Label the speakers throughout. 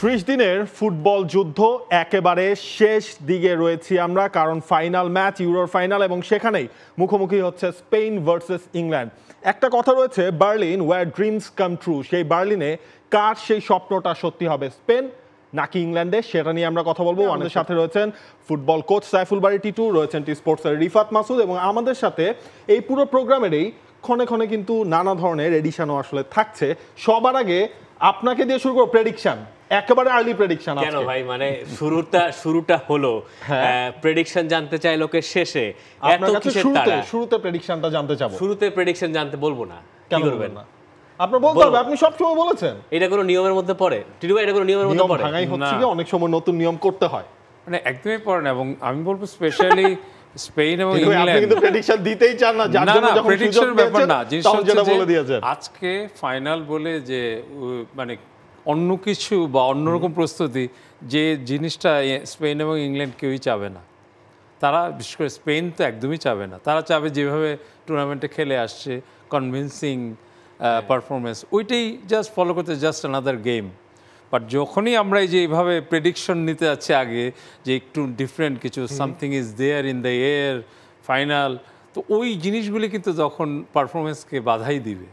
Speaker 1: 30 দিনের ফুটবল যুদ্ধ একেবারে শেষ দিকে রয়েছি আমরা, কারণ ফাইনাল ম্যাচ ইউরোর ফাইনাল এবং সেখানেই মুখোমুখি হচ্ছে স্পেন ভার্সেস ইংল্যান্ড। একটা কথা রয়েছে, Berlin where dreams come true. সেই বার্লিনে কার সেই স্বপ্নটা সত্যি হবে, স্পেন নাকি ইংল্যান্ডে, সেটা নিয়ে আমরা কথা বলবো। আমাদের সাথে রয়েছেন ফুটবল কোচ সাইফুল বারী টিটু, রয়েছেন টি স্পোর্টসের রিফাত মাসুদ, এবং আমাদের সাথে এই পুরো প্রোগ্রামেরই ক্ষণে ক্ষণে কিন্তু নানা ধরনের এডিশনও আসলে থাকছে। সবার আগে আপনাকে দিয়ে শুরু করব, প্রেডিকশন, একেবারে আর্লি প্রেডিকশন।
Speaker 2: কেন ভাই, মানে শুরুটা হলো, প্রেডিকশন জানতে চাই লোকের শেষে, এত কিসের তাড়া?
Speaker 1: শুরুতে প্রেডিকশনটা জানতে চাবো।
Speaker 2: শুরুতে প্রেডিকশন জানতে বলবো না, কি করবেন না?
Speaker 1: আপনার বলতে হবে, আপনি সবসময় বলেছেন।
Speaker 2: এটা কোনো নিয়মের মধ্যে পড়ে টিটু ভাই? এটা কোনো নিয়মের মধ্যে পড়ে?
Speaker 1: ভাঙাই হচ্ছে কি, অনেক সময় নতুন নিয়ম করতে হয়,
Speaker 3: মানে একদমই পড়ে না। এবং আমি বলবো স্পেশালি স্পেন এবং ইংল্যান্ড,
Speaker 1: আপনি কিন্তু প্রেডিকশন দিতেই চান না, যার জন্য যখন
Speaker 3: প্রেডিকশনের ব্যাপার না,
Speaker 1: জিনিসটা বলে দিয়েছেন।
Speaker 3: আজকে ফাইনাল বলে যে মানে অন্য কিছু বা অন্যরকম প্রস্তুতি, যে জিনিসটা স্পেন এবং ইংল্যান্ড কেউই চাবে না। তারা বিশেষ করে স্পেন তো একদমই চাবে না। তারা চাবে যেভাবে টুর্নামেন্টে খেলে আসছে, কনভিন্সিং পারফরমেন্স, ওইটাই জাস্ট ফলো করতে, জাস্ট আনাদার গেম। বাট যখনই আমরা এই যে এইভাবে প্রেডিকশন নিতে যাচ্ছি আগে, যে একটু ডিফারেন্ট কিছু, something is there in the air, final, তো ওই জিনিসগুলি কিন্তু তখন পারফরমেন্সকে বাধাই দিবে।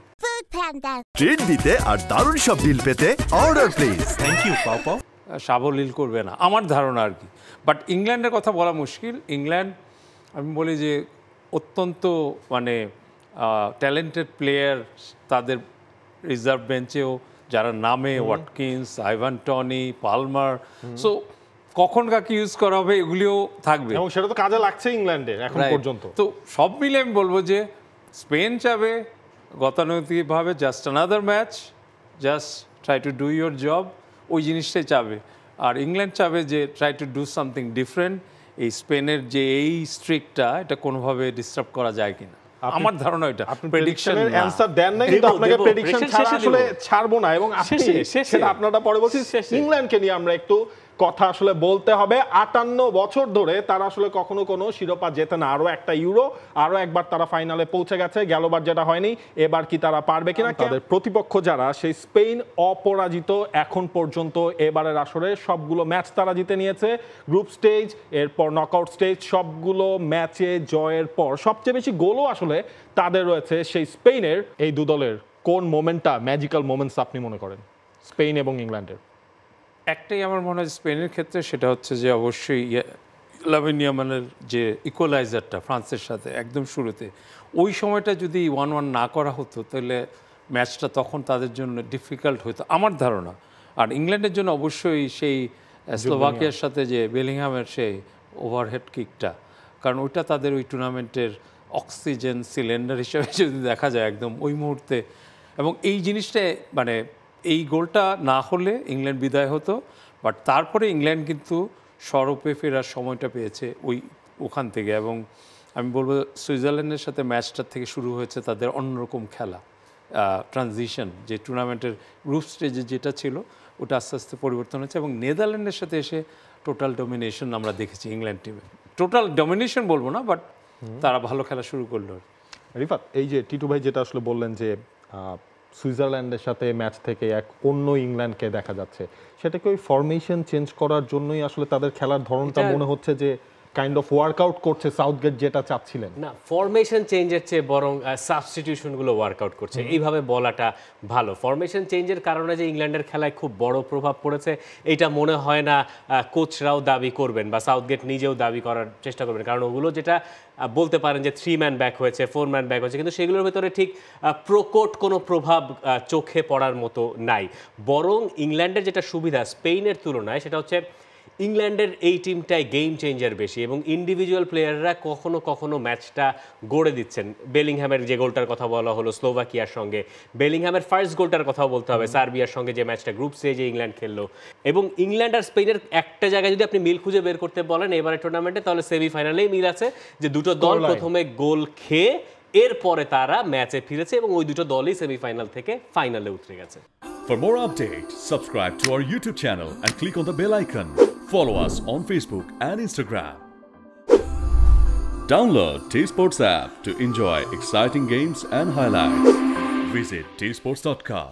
Speaker 4: ট্রিট দিতে আর দারুণ সব ডিল পেতে অর্ডার প্লিজ।
Speaker 1: থ্যাংক ইউ পাও পাও।
Speaker 3: সাবলীল করবে না আমার ধারণা আর কি। বাট ইংল্যান্ডের কথা বলা মুশকিল। ইংল্যান্ড আমি বলি যে অত্যন্ত মানে ট্যালেন্টেড প্লেয়ার, তাদের রিজার্ভ বেঞ্চেও যারা নামে, Watkins, Ivan Tony, Palmer, so কখন কাকে ইউজ করা হবে এগুলিও থাকবে,
Speaker 1: এবং সেটা তো কাজে লাগছে ইংল্যান্ডের এখন পর্যন্ত।
Speaker 3: তো সব মিলে আমি বলবো যে স্পেন চাবে গতানুগতিকভাবে just another match, just try to do your job, ওই জিনিসটাই চাবে। আর ইংল্যান্ড চাবে যে try to do something different. এই স্পেনের যে এই স্ট্রিকটা, এটা কোনোভাবে ডিস্টার্ব করা যায় কিনা, আমার ধারণা এটা।
Speaker 1: প্রেডিকশনের অ্যানসার দেন না, কিন্তু আপনাকে প্রেডিকশন ছাড়া আসলে ছাড়বো না, এবং সেটা আপনারা পরে বলছি। ইংল্যান্ডকে নিয়ে আমরা একটু কথা আসলে বলতে হবে। 58 বছর ধরে তারা আসলে কখনো কোনো শিরোপা জেতে না। আরো একটা ইউরো, আরো একবার তারা ফাইনালে পৌঁছে গেছে, গেলবার যেটা হয়নি, এবার কি তারা পারবে কিনা? তাদের প্রতিপক্ষ যারা সেই স্পেন, অপরাজিত এখন পর্যন্ত এবারের আসরে সবগুলো ম্যাচ তারা জিতে নিয়েছে। গ্রুপ স্টেজ, এরপর নকআউট স্টেজ, সবগুলো ম্যাচে জয়ের পর সবচেয়ে বেশি গোলও আসলে তাদের রয়েছে সেই স্পেনের। এই দু দলের কোন মোমেন্টটা ম্যাজিক্যাল মোমেন্টস আপনি মনে করেন স্পেন এবং ইংল্যান্ডের?
Speaker 3: একটাই আমার মনে হয় স্পেনের ক্ষেত্রে, সেটা হচ্ছে যে অবশ্যই লামিন ইয়ামালের যে ইকুয়ালাইজারটা ফ্রান্সের সাথে একদম শুরুতে, ওই সময়টা যদি 1-1 না করা হতো তাহলে ম্যাচটা তখন তাদের জন্য ডিফিকাল্ট হতো আমার ধারণা। আর ইংল্যান্ডের জন্য অবশ্যই সেই স্লোভাকিয়ার সাথে যে বেলিংহামের সেই ওভারহেড কিকটা, কারণ ওইটা তাদের ওই টুর্নামেন্টের অক্সিজেন সিলিন্ডার হিসেবে যদি দেখা যায় একদম ওই মুহূর্তে। এবং এই জিনিসটা মানে এই গোলটা না হলে ইংল্যান্ড বিদায় হতো, বাট তারপরে ইংল্যান্ড কিন্তু স্বরূপে ফেরার সময়টা পেয়েছে ওখান থেকে। এবং আমি বলবো সুইজারল্যান্ডের সাথে ম্যাচটার থেকে শুরু হয়েছে তাদের অন্যরকম খেলা, ট্রানজিশন, যে টুর্নামেন্টের গ্রুপ স্টেজে যেটা ছিল ওটা আস্তে আস্তে পরিবর্তন হয়েছে। এবং নেদারল্যান্ডের সাথে এসে টোটাল ডমিনেশন আমরা দেখেছি ইংল্যান্ড টিমে। টোটাল ডমিনেশন বলবো না, বাট তারা ভালো খেলা শুরু করলো।
Speaker 1: রিফাত, এই যে টিটু ভাই যেটা আসলে বললেন যে সুইজারল্যান্ডের সাথে ম্যাচ থেকে এক অন্য ইংল্যান্ডকে দেখা যাচ্ছে, সেটা কি ওই ফরমেশন চেঞ্জ করার জন্যই আসলে তাদের খেলার ধরনটা মনে হচ্ছে যে কাইন্ড অফ ওয়ার্কআউট করছে সাউথগেট যেটা চাচ্ছিলেন?
Speaker 2: না, ফরমেশন চেঞ্জের চেয়ে বরং সাবস্টিটিউশনগুলো ওয়ার্কআউট করছে, এইভাবে বলাটা ভালো। ফরমেশন চেঞ্জের কারণে যে ইংল্যান্ডের খেলায় খুব বড় প্রভাব পড়েছে, এটা মনে হয় না কোচরাও দাবি করবেন বা সাউথগেট নিজেও দাবি করার চেষ্টা করবেন। কারণ ওগুলো যেটা বলতে পারেন যে 3 ম্যান ব্যাক হয়েছে, 4 ম্যান ব্যাক হয়েছে, কিন্তু সেগুলোর ভেতরে ঠিক প্রকট কোনো প্রভাব চোখে পড়ার মতো নাই। বরং ইংল্যান্ডের যেটা সুবিধা স্পেনের তুলনায়, সেটা হচ্ছে ইংল্যান্ডের এই টিমটায় গেম চেঞ্জার বেশি, এবং ইন্ডিভিজুয়াল প্লেয়াররা কখনো কখনো ম্যাচটা গড়ে দিচ্ছেন। বেলিংহামের যে গোলটার কথা বলা হলো স্লোভাকিয়ার সঙ্গে, বেলিংহামের ফার্স্ট গোলটার কথাও বলতে হবে, সার্বিয়ার সঙ্গে যে ম্যাচটা গ্রুপ স্টেজে ইংল্যান্ড খেললো। এবং ইংল্যান্ড আর স্পেনের একটা জায়গায় যদি আপনি মিল খুঁজে বের করতে বলেন এবারে টুর্নামেন্টে, তাহলে সেমিফাইনালেই মিল আছে যে দুটো দল প্রথমে গোল খেয়ে এরপরে তারা ম্যাচে ফিরেছে, এবং ওই দুটো দলই সেমিফাইনাল থেকে ফাইনালে উতরে গেছে।
Speaker 5: For more updates, subscribe to our YouTube channel and click on the bell icon. Follow us on Facebook and Instagram. Download T-Sports app to enjoy exciting games and highlights. Visit tsports.com.